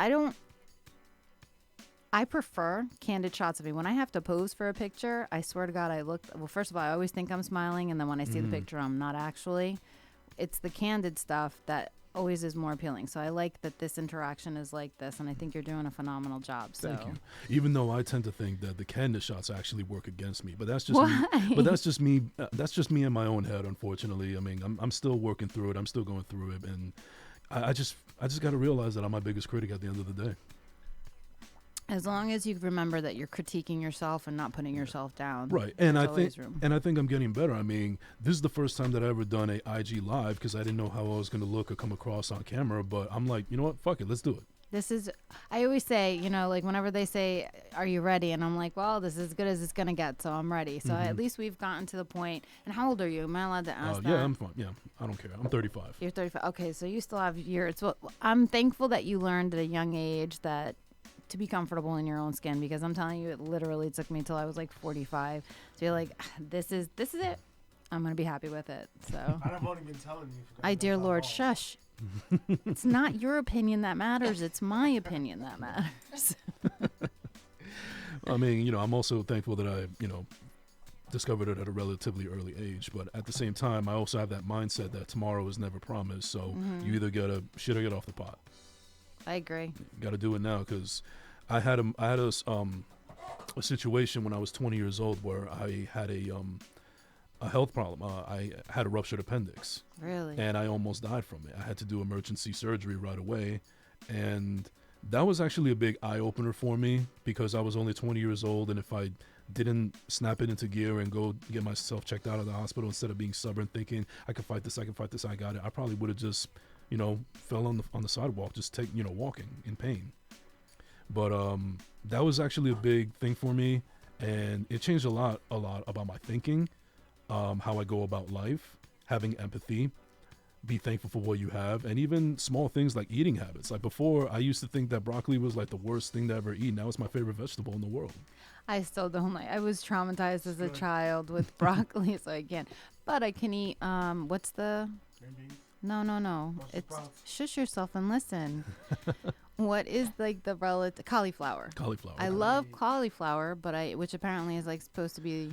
I prefer candid shots of me. When I have to pose for a picture, I swear to God, well, first of all, I always think I'm smiling, and then when I see the picture, I'm not actually. It's the candid stuff that always is more appealing. So I like that this interaction is like this, and I think you're doing a phenomenal job. So. Thank you. Even though I tend to think that the candid shots actually work against me, but that's just me. But that's just me. That's just me in my own head. Unfortunately, I mean, I'm still working through it. I'm still going through it, and I just got to realize that I'm my biggest critic at the end of the day. As long as you remember that you're critiquing yourself and not putting yourself down. Right. And I think I'm getting better. I mean, this is the first time that I ever done a IG live because I didn't know how I was going to look or come across on camera, but I'm like, you know what? Fuck it. Let's do it. I always say, you know, like whenever they say, are you ready? And I'm like, well, this is as good as it's going to get. So I'm ready. So at least we've gotten to the point. And how old are you? Am I allowed to ask that? Yeah, I'm fine. Yeah, I don't care. I'm 35. You're 35. Okay. So you still have years. Well, I'm thankful that you learned at a young age that to be comfortable in your own skin, because I'm telling you, it literally took me till I was like 45. So you're like, this is it. I'm going to be happy with it. So I've only been telling you. I dear Lord, shush. It's not your opinion that matters. It's my opinion that matters. I mean, you know, I'm also thankful that I, you know, discovered it at a relatively early age. But at the same time, I also have that mindset that tomorrow is never promised. So you either got to shit or get off the pot. I agree. Got to do it now because I had a situation when I was 20 years old where I had a health problem. I had a ruptured appendix. Really? And I almost died from it. I had to do emergency surgery right away. And that was actually a big eye-opener for me because I was only 20 years old. And if I didn't snap it into gear and go get myself checked out of the hospital instead of being stubborn thinking, I can fight this, I got it, I probably would have just, you know, fell on the sidewalk, just walking in pain. But that was actually a big thing for me. And it changed a lot about my thinking. How I go about life, having empathy, be thankful for what you have, and even small things like eating habits. Like before, I used to think that broccoli was like the worst thing to ever eat. Now it's my favorite vegetable in the world. I still don't like. I was traumatized as a child with broccoli, so I can't. But I can eat. What's the? No. It's shush yourself and listen. What is like the relative cauliflower? I love cauliflower, but which apparently is like supposed to be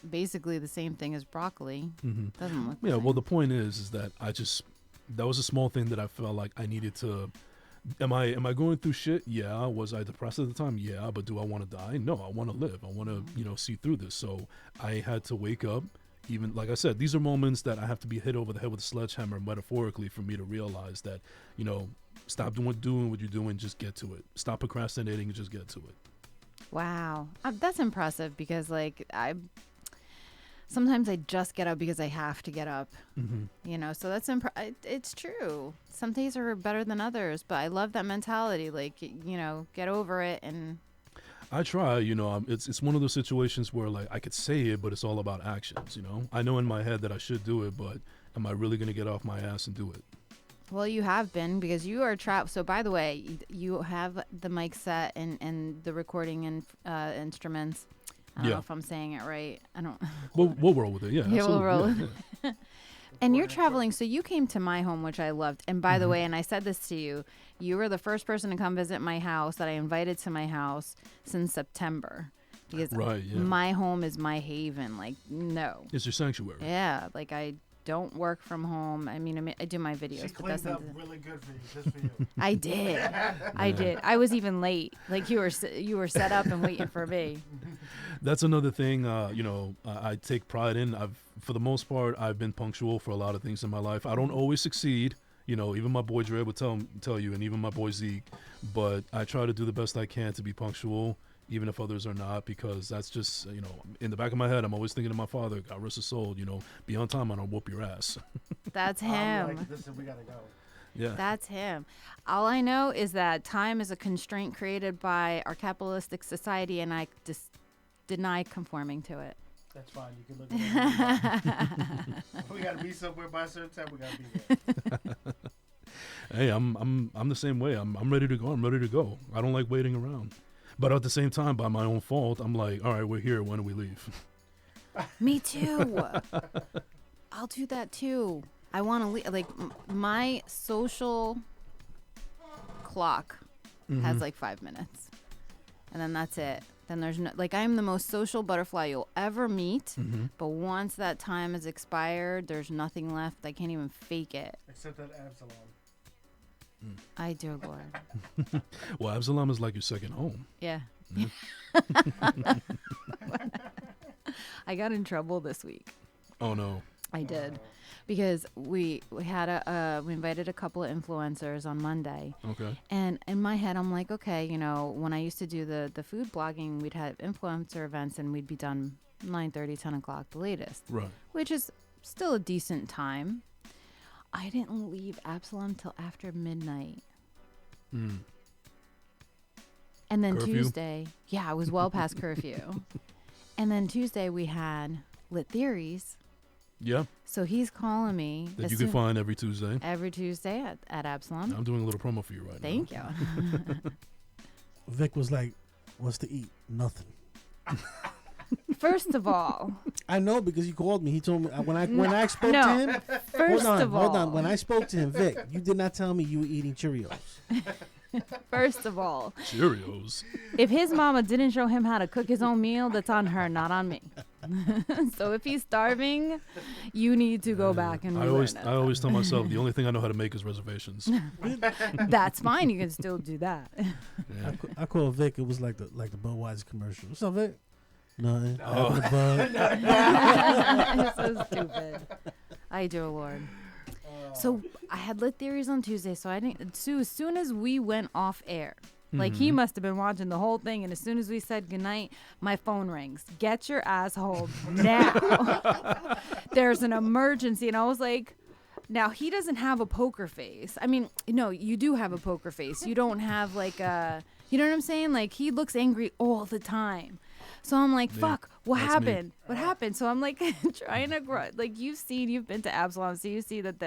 basically the same thing as broccoli. Doesn't look. Yeah. Well, the point is that that was a small thing that I felt like I needed to. Am I going through shit? Yeah. Was I depressed at the time? Yeah. But do I want to die? No. I want to live. I want to see through this. So I had to wake up. Even like I said, these are moments that I have to be hit over the head with a sledgehammer, metaphorically, for me to realize that, you know, stop doing what you're doing, just get to it. Stop procrastinating and just get to it. Wow. That's impressive because, like, sometimes I just get up because I have to get up, you know, so that's it's true. Some days are better than others, but I love that mentality, like, you know, get over it. And I try, you know, it's one of those situations where, like, I could say it, but it's all about actions, you know. I know in my head that I should do it, but am I really going to get off my ass and do it? Well, you have been, because you are trapped. So, by the way, you have the mic set and the recording and instruments. I don't know if I'm saying it right. I don't. We'll roll with it. Yeah. Yeah, we'll roll with it. And you're traveling. So you came to my home, which I loved. And by the way, and I said this to you, you were the first person to come visit my house that I invited to my house since September. Because my home is my haven. Like, no. It's your sanctuary. Yeah. Like, I don't work from home. I mean, I do my videos. She cleaned up really good for you, just for you. I did. I did. I was even late. Like, you were set up and waiting for me. That's another thing, you know, I take pride in. For the most part, I've been punctual for a lot of things in my life. I don't always succeed. You know, even my boy Dre would tell you, and even my boy Zeke. But I try to do the best I can to be punctual, even if others are not, because that's just, you know, in the back of my head, I'm always thinking of my father, God rest his soul, you know, be on time and I'll whoop your ass. That's him. Like, listen, we gotta go. Yeah. That's him. All I know is that time is a constraint created by our capitalistic society, and I just deny conforming to it. That's fine. You can look at it. We gotta be somewhere by a certain time. We gotta be there. Hey, I'm the same way. I'm ready to go. I don't like waiting around. But at the same time, by my own fault, I'm like, all right, we're here. When do we leave? Me too. I'll do that too. I want to leave. Like my social clock has like 5 minutes, and then that's it. Then there's no, like, I'm the most social butterfly you'll ever meet, but once that time is expired, there's nothing left. I can't even fake it. Except that Absalom. I do, Lord. Well, Absalom is like your second home. Yeah. I got in trouble this week. Oh, no. I did. Because we had we invited a couple of influencers on Monday. Okay. And in my head, I'm like, okay, you know, when I used to do the food blogging, we'd have influencer events and we'd be done 9:30, 10 o'clock, the latest. Right. Which is still a decent time. I didn't leave Absalom till after midnight. Mm. And then Curfew? Tuesday, yeah, it was well past curfew. And then Tuesday we had Lit Theories. Yeah. So he's calling me. That you can find every Tuesday. Every Tuesday at Absalom. I'm doing a little promo for you right Thank now. you. Vic was like, "What's to eat? Nothing." First of all, I know because you called me. He told me when I spoke to him. First of all, hold on. When I spoke to him, Vic, you did not tell me you were eating Cheerios. First of all, Cheerios. if his mama didn't show him how to cook his own meal, that's on her, not on me. So if he's starving, you need to go back and I relearn always it. tell myself the only thing I know how to make is reservations. That's fine. You can still do that. Yeah. I called Vic. It was like the Budweiser commercial. What's up, Vic? Nothing. Oh. Having a bud. So stupid. I do, Lord. So I had Lit Theories on Tuesday, so I didn't. So as soon as we went off air, like he must have been watching the whole thing, and as soon as we said goodnight, my phone rings. Get your asshole now. There's an emergency, and I was like, now he doesn't have a poker face. I mean, no, you do have a poker face. You don't have like a, you know what I'm saying? Like he looks angry all the time. So I'm like, fuck, what happened? What happened? So I'm like trying to like you've been to Absalom, so you see that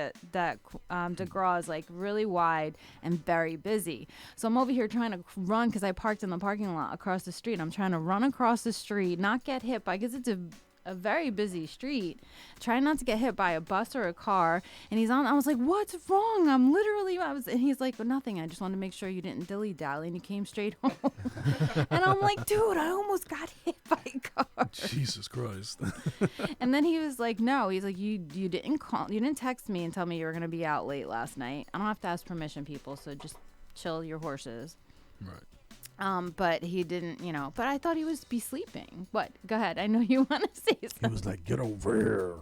DeGraw is like really wide and very busy. So I'm over here trying to run because I parked in the parking lot across the street. I'm trying to run across the street, not get hit by, because it's a very busy street, trying not to get hit by a bus or a car. And I was like, what's wrong? And he's like, well, nothing. I just wanted to make sure you didn't dilly-dally and you came straight home. And I'm like, dude, I almost got hit by a car. Jesus Christ. And then he was like, no, he's like, you didn't call, you didn't text me and tell me you were going to be out late last night. I don't have to ask permission, people, so just chill your horses. Right. But he didn't, but I thought he was be sleeping. What? Go ahead. I know you want to say He something. was like, "Get over here."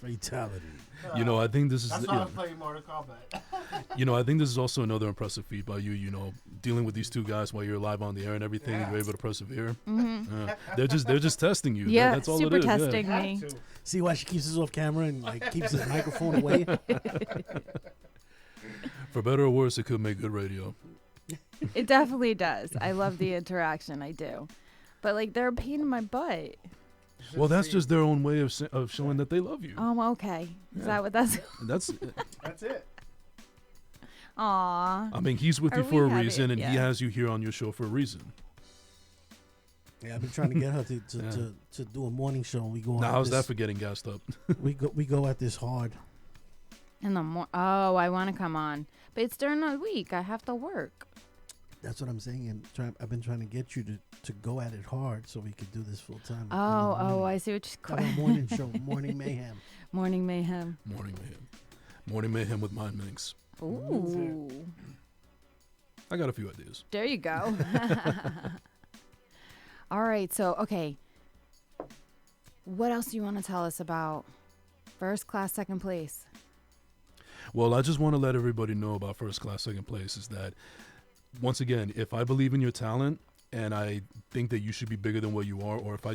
Fatality. I think this is. That's why I'm playing Mortal Kombat. I think this is also another impressive feat by you. Dealing with these two guys while you're live on the air and everything. Yeah. You're able to persevere. They're just testing you. Yeah, That's all super it is. testing Yeah. me. See why she keeps us off camera and like keeps his microphone away. For better or worse, it could make good radio. It definitely does. I love the interaction. I do. But like they're a pain in my butt. Well, that's just their own way of showing that they love you. Okay. Is Yeah. that what that's? That's. That's it. Aw. I mean, he's with Are you for a we having- reason, and he yeah. has you here on your show for a reason. Yeah, I've been trying to get her to do a morning show. And we go. Now, at how's this, that for getting gassed up? we go at this hard. In the Oh, I want to come on, but it's during the week. I have to work. That's what I'm saying. And I've been trying to get you to go at it hard so we could do this full time. I see what Have a morning show, Morning Mayhem. Morning mayhem. Morning mayhem with Mindminx. Ooh, I got a few ideas. there you go. All right, so okay. What else do you want to tell us about first class, second place? Well, I just want to let everybody know about first class, second place is that, once again, if I believe in your talent and I think that you should be bigger than what you are, or if I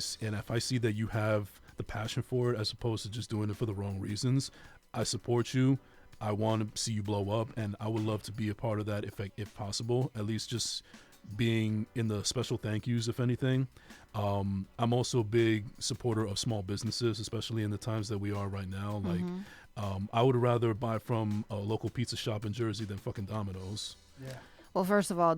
see that you have the passion for it as opposed to just doing it for the wrong reasons, I support you. I want to see you blow up, and I would love to be a part of that if possible, at least just being in the special thank yous, if anything. I'm also a big supporter of small businesses, especially in the times that we are right now. Like, I would rather buy from a local pizza shop in Jersey than fucking Domino's. Yeah. Well, first of all,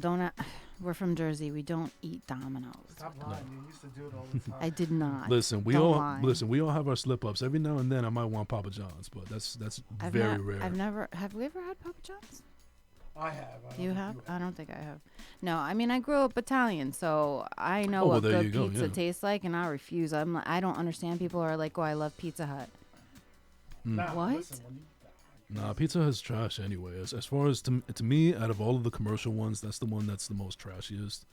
we're from Jersey. We don't eat Domino's. Stop lying. You used to do it all the time. I did not. Listen, we Don't all lie. we all have our slip ups. Every now and then, I might want Papa John's, but that's very rare. I've never. Have we ever had Papa John's? I have. I don't You think have? I don't think I have. No, I mean I grew up Italian, so I know Oh, well, what there good you go, pizza yeah. tastes like, and I refuse. I don't understand people who are like, "Oh, I love Pizza Hut." Nah, What? Listen, when you, Nah, Pizza Hut's trash anyway. As far as to me, out of all of the commercial ones, that's the one that's the most trashiest.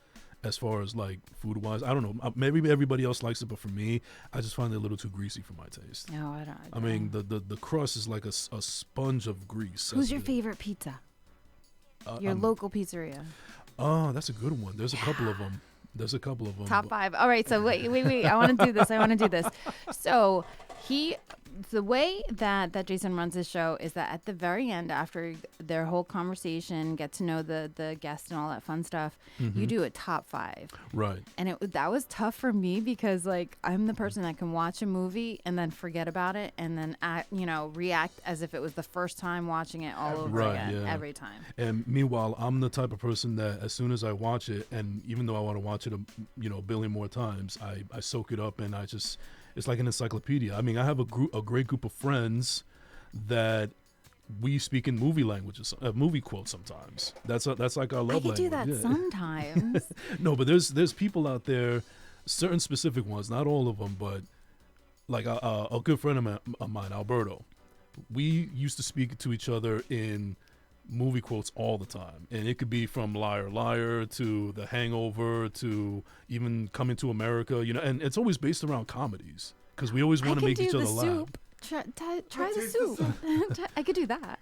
As far as like food wise, I don't know. Maybe everybody else likes it, but for me, I just find it a little too greasy for my taste. No, I don't. I mean, the crust is like a sponge of grease. Who's That's your it. favorite pizza? Your I'm- local pizzeria. Oh, that's a good one. There's a couple of them. Top 5. All right, so wait. I want to do this. So the way that Jason runs his show is that at the very end, after their whole conversation, get to know the guest and all that fun stuff, you do a top 5. Right. And that was tough for me because like I'm the person that can watch a movie and then forget about it and then react as if it was the first time watching it all over Right, again yeah. every time. And meanwhile, I'm the type of person that as soon as I watch it, and even though I want to watch it a billion more times, I soak it up and it's like an encyclopedia. I mean, I have a great group of friends that we speak in movie languages, movie quotes sometimes. That's like our love I could language. do that yeah. sometimes. No, but there's people out there, certain specific ones, not all of them, but like a good friend of mine, Alberto. We used to speak to each other in movie quotes all the time, and it could be from Liar Liar to The Hangover to even Coming to America, and it's always based around comedies because we always want to make each other laugh. Soup. Try the taste soup. the I could do that.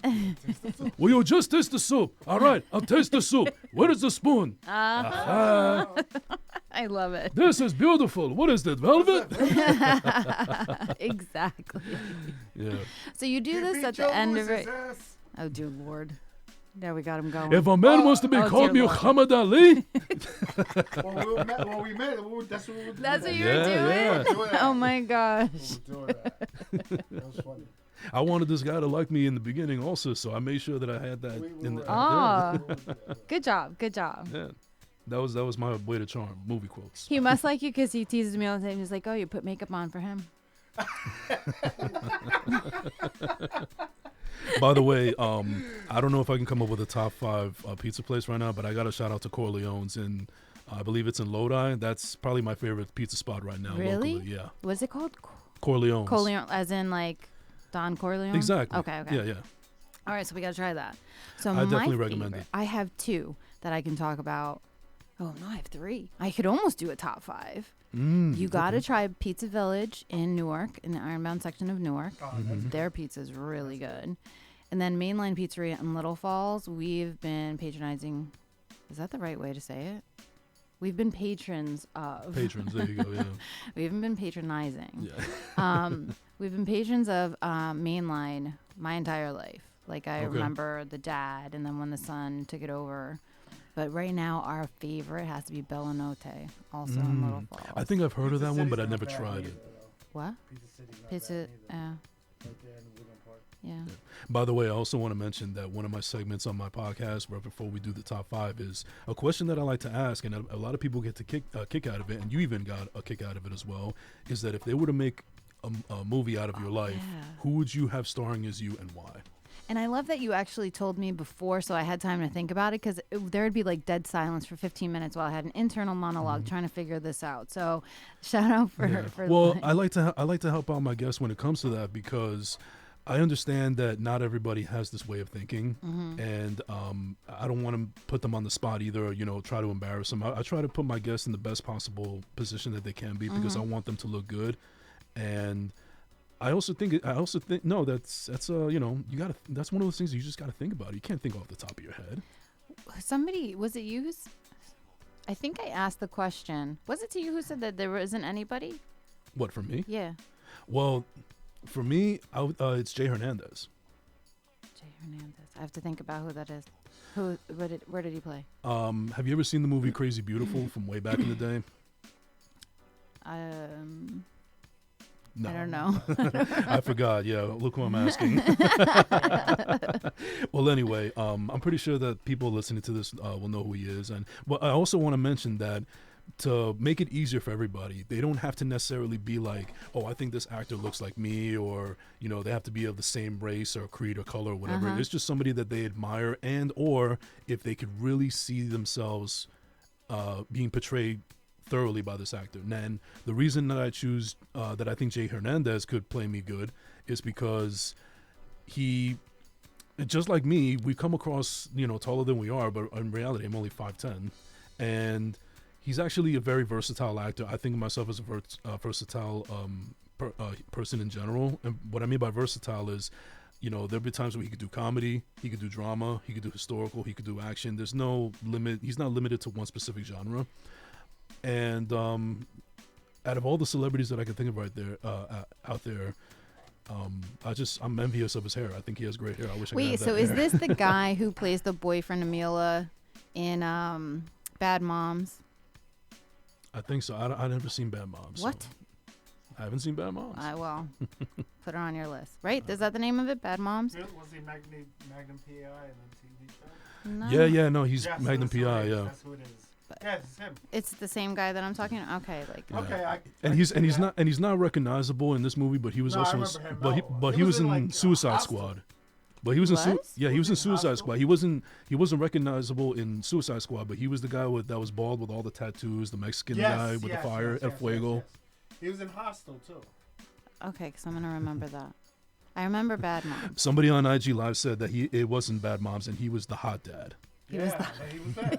Well, you just taste the soup. All right, I'll taste the soup. Where is the spoon? I love it. This is beautiful. What is that, velvet? Exactly. Yeah. So you do He this beat at Joe the end of Louis's it. ass. Oh dear Lord. There we got him going. If a man wants to be oh, called dear Lord. Muhammad Ali, When we met, that's what we were doing. That's what you Yeah, were doing? yeah. Oh my gosh. We were doing that. That was funny. I wanted this guy to like me in the beginning also, so I made sure that I had that We in were- the. Ah. Yeah, Good job. Good job. yeah. That was my way to charm. Movie quotes. He must like you because he teases me all the time. He's like, "Oh, you put makeup on for him." By the way, I don't know if I can come up with a top 5 pizza place right now, but I got to shout out to Corleone's in, I believe it's in Lodi. That's probably my favorite pizza spot right now. Really? Locally. Yeah. What's it called? Corleone's. Corleone, as in like Don Corleone. Exactly. Okay. Yeah, yeah. All right, so we gotta try that. So I my definitely recommend favorite- it. I have 2 that I can talk about. Oh no, I have 3. I could almost do a top 5. You gotta try Pizza Village in Newark, in the Ironbound section of Newark. Oh, that's Their pizza is really good. And then Mainline Pizzeria in Little Falls, we've been patronizing. Is that the right way to say it? We've been patrons of. Patrons, there you go, yeah. We haven't been patronizing. Yeah. We've been patrons of Mainline my entire life. Like I Okay. remember the dad, and then when the son took it over. But right now, our favorite has to be Bellanote, also in Little Falls. I think I've heard of Pizza that one, but I City's never not bad tried either, it. though. What? Pizza City's not Pizza. bad either. Right there in Woodland Park. Yeah. By the way, I also want to mention that one of my segments on my podcast, right before we do the top 5, is a question that I like to ask, and a lot of people get to kick out of it, and you even got a kick out of it as well, is that if they were to make a movie out of your life, yeah. who would you have starring as you and why? And I love that you actually told me before, so I had time to think about it, because there would be like dead silence for 15 minutes while I had an internal monologue trying to figure this out. So, shout out for Yeah. for. Well, I like to help out my guests when it comes to that, because I understand that not everybody has this way of thinking, and I don't want to put them on the spot either, or, try to embarrass them. I try to put my guests in the best possible position that they can be, because I want them to look good. And I also think no, that's that's one of those things you just got to think about. You can't think off the top of your head. Somebody, was it you? I think I asked the question. Was it to you who said that there isn't anybody? What, for me? Yeah. Well, for me, it's Jay Hernandez. Jay Hernandez. I have to think about who that is. Where did he play? Have you ever seen the movie Crazy Beautiful from way back in the day? No. I don't know. I forgot. Yeah, look who I'm asking. Well, anyway, I'm pretty sure that people listening to this will know who he is. And but I also want to mention that to make it easier for everybody, they don't have to necessarily be like, oh, I think this actor looks like me, or they have to be of the same race or creed or color or whatever. It's just somebody that they admire, and or if they could really see themselves being portrayed thoroughly by this actor. And the reason that I choose that I think Jay Hernandez could play me good is because he, just like me, we come across taller than we are, but in reality I'm only 5'10", and he's actually a very versatile actor. I think of myself as a versatile person in general, and what I mean by versatile is there'll be times where he could do comedy, he could do drama, he could do historical, he could do action. There's no limit. He's not limited to one specific genre. And out of all the celebrities that I can think of right there, out there, I'm envious of his hair. I think he has great hair. I wish I could have that so is hair. this the guy who plays the boyfriend of Mila in Bad Moms? I think so. I never seen Bad Moms. What? So I haven't seen Bad Moms. Well, put it on your list. Right? Is that the name of it? Bad Moms? Was he Magnum PI in the TV show? No. Yeah, no, he's Yes, Magnum that's who it PI. is. Yeah. That's who it is. Yeah, it's him. It's the same guy that I'm talking. Okay, like. Yeah. Okay, And he's not recognizable in this movie, but he was No, I also remember him. but He he was was in, in like, Suicide Hostel. Squad. But he was in Was? he was in Was he in Suicide Hostel? Squad. He wasn't recognizable in Suicide Squad, but he was the guy that was bald with all the tattoos, the Mexican guy with the fire, El Fuego. Yes. He was in Hostel too. Okay, because I'm gonna remember that. I remember Bad Moms. Somebody on IG Live said that it wasn't Bad Moms and he was the hot dad. He was He was there.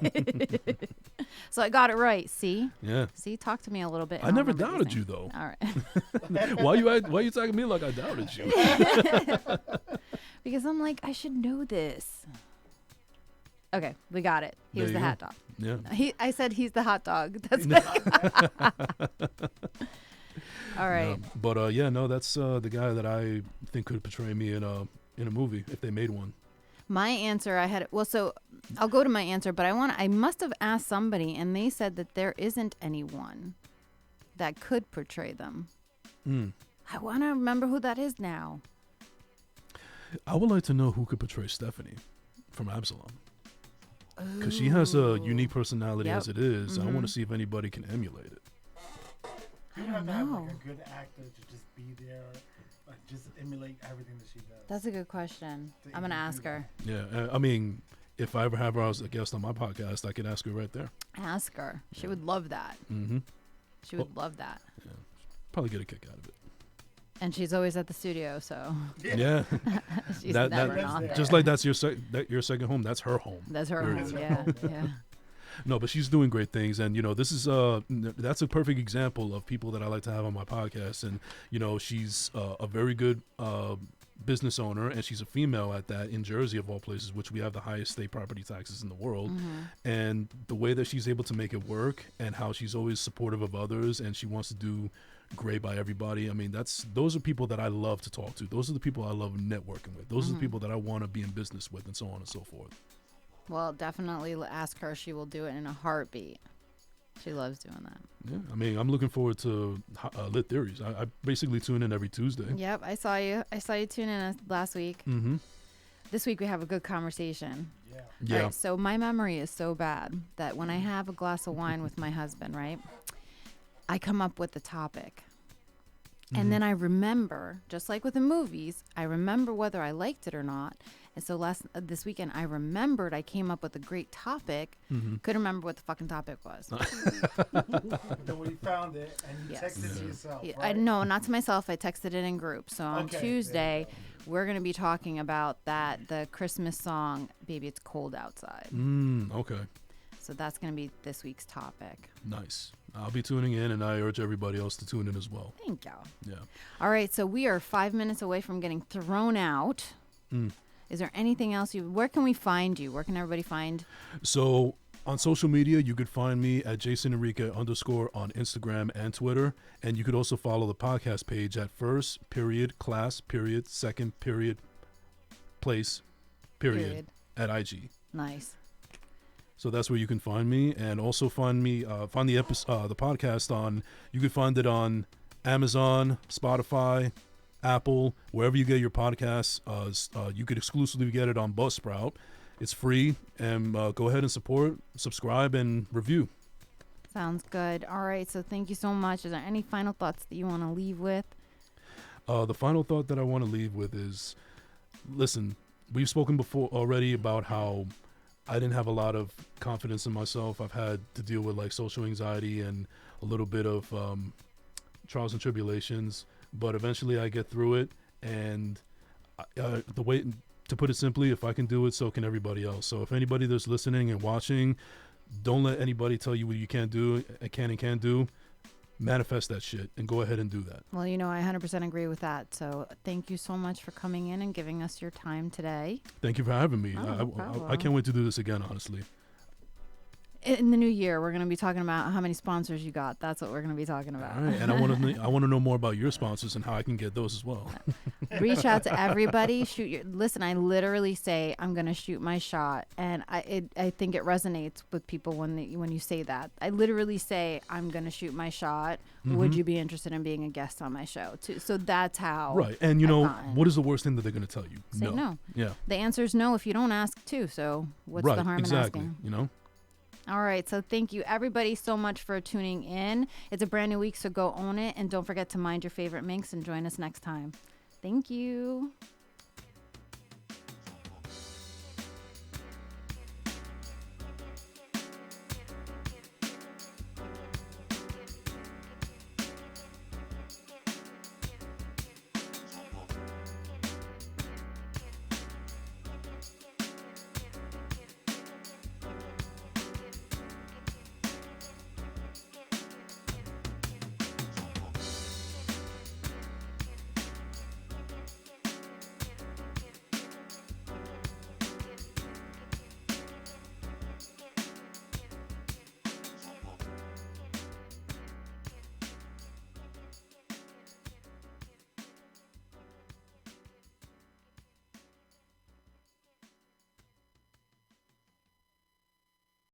So I got it right. See, Yeah. talk to me a little bit. I and I'll never remember doubted these you things. though. All right. Why you talking to me like I doubted you? Because I'm like, I should know this. Okay, we got it. He was There the you hot go. dog. Yeah. I said he's the hot dog. That's all right. No, but that's the guy that I think could portray me in a movie if they made one. My answer, so I'll go to my answer, but I must have asked somebody, and they said that there isn't anyone that could portray them. I want to remember who that is now. I would like to know who could portray Stephanie from Absalom. Because she has a unique personality Yep. as it is. I Mhm. want to see if anybody can emulate it. You I have don't to have know. like a good actor to just be there, like just emulate everything that she does. That's a good question. To I'm going to even ask do her. Yeah, I mean, if I ever have her as a guest on my podcast, I could ask her right there. Ask her. She would love that. Mm-hmm. She would love that. Probably get a kick out of it. And she's always at the studio, so Yeah, she's That- never that- not there. just like that's your your second home. That's her home. That's her Period. home. That's her Yeah, home, yeah. No, but she's doing great things, and this is that's a perfect example of people that I like to have on my podcast. And she's a very good business owner, and she's a female at that, in Jersey of all places, which we have the highest state property taxes in the world. And the way that she's able to make it work, and how she's always supportive of others, and she wants to do great by everybody. I mean, those are people that I love to talk to. Those are the people I love networking with. Those are the people that I want to be in business with, and so on and so forth. Well, definitely ask her. She will do it in a heartbeat. She loves doing that. Yeah, I mean, I'm looking forward to Lit Theories. I basically tune in every Tuesday. Yep, I saw you. I saw you tune in last week. Mm-hmm. This week we have a good conversation. Yeah. Yeah. All right, so my memory is so bad that when I have a glass of wine with my husband, right, I come up with the topic. And then I remember, just like with the movies, I remember whether I liked it or not. And so this weekend, I remembered I came up with a great topic. Couldn't remember what the fucking topic was. Then when you found it and you Yes. texted it to yourself, Yeah, right? No, not to myself. I texted it in group. So on Okay, Tuesday, there we're going to be talking about the Christmas song, Baby It's Cold Outside. Okay. So that's going to be this week's topic. Nice. I'll be tuning in, and I urge everybody else to tune in as well. Thank you. Yeah. All right, so we are 5 minutes away from getting thrown out. Is there anything else where can we find you? Where can everybody find? So on social media, you could find me at JasonEnrique _ on Instagram and Twitter. And you could also follow the podcast page at @first_class_place_ at IG. Nice. So that's where you can find me, and also find me, find the podcast on. You can find it on Amazon, Spotify, Apple, wherever you get your podcasts. You could exclusively get it on Buzzsprout. It's free, and go ahead and subscribe, and review. Sounds good. All right, so thank you so much. Is there any final thoughts that you want to leave with? The final thought that I want to leave with is, listen, we've spoken before already about how I didn't have a lot of confidence in myself. I've had to deal with like social anxiety and a little bit of trials and tribulations, but eventually I get through it. And the way, to put it simply, if I can do it, so can everybody else. So if anybody that's listening and watching, don't let anybody tell you what you can't do, can and can't do. Manifest that shit and go ahead and do that. Well, you know, I 100% agree with that. So thank you so much for coming in and giving us your time today. Thank you for having me. No I can't wait to do this again, honestly. In the new year, we're going to be talking about how many sponsors you got. That's what we're going to be talking about. All right. And I want to know more about your sponsors and how I can get those as well. Reach out to everybody. Listen, I literally say I'm going to shoot my shot, and I think it resonates with people when you say that. I literally say I'm going to shoot my shot. Mm-hmm. Would you be interested in being a guest on my show too? So that's how. Right. And you know, what is the worst thing that they're going to tell you? Say no. Yeah. The answer is no if you don't ask too. So what's the harm in asking? You know. All right, so thank you everybody so much for tuning in. It's a brand new week, so go own it. And don't forget to mind your favorite minx and join us next time. Thank you.